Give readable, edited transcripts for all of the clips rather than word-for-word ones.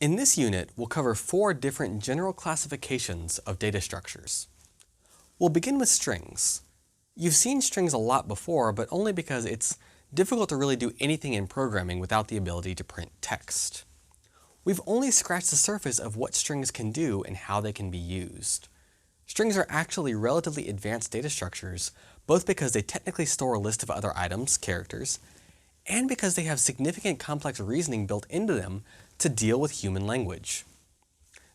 In this unit, we'll cover 4 different general classifications of data structures. We'll begin with strings. You've seen strings a lot before, but only because it's difficult to really do anything in programming without the ability to print text. We've only scratched the surface of what strings can do and how they can be used. Strings are actually relatively advanced data structures, both because they technically store a list of other items, characters, and because they have significant complex reasoning built into them to deal with human language.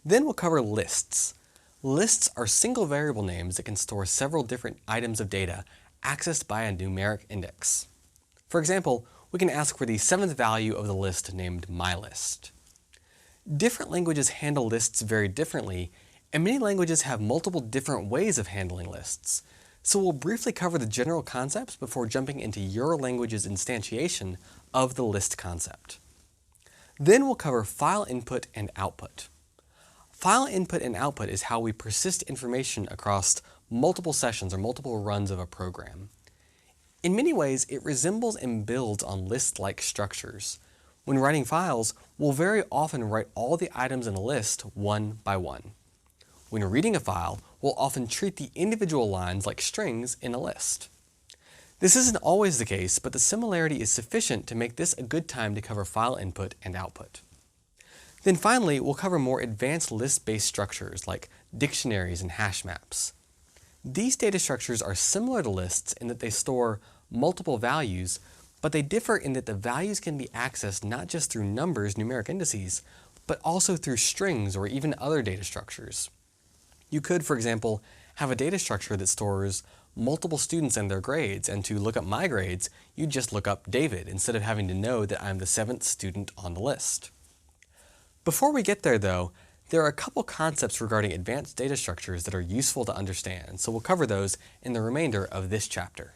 Then we'll cover lists. Lists are single variable names that can store several different items of data accessed by a numeric index. For example, we can ask for the 7th value of the list named mylist. Different languages handle lists very differently, and many languages have multiple different ways of handling lists. So we'll briefly cover the general concepts before jumping into your language's instantiation of the list concept. Then we'll cover file input and output. File input and output is how we persist information across multiple sessions or multiple runs of a program. In many ways, it resembles and builds on list-like structures. When writing files, we'll very often write all the items in a list one by one. When reading a file, we'll often treat the individual lines like strings in a list. This isn't always the case, but the similarity is sufficient to make this a good time to cover file input and output. Then finally, we'll cover more advanced list-based structures like dictionaries and hash maps. These data structures are similar to lists in that they store multiple values, but they differ in that the values can be accessed not just through numbers, numeric indices, but also through strings or even other data structures. You could, for example, have a data structure that stores multiple students and their grades, and to look up my grades, you just look up David instead of having to know that I'm the 7th student on the list. Before we get there though, there are a couple concepts regarding advanced data structures that are useful to understand, so we'll cover those in the remainder of this chapter.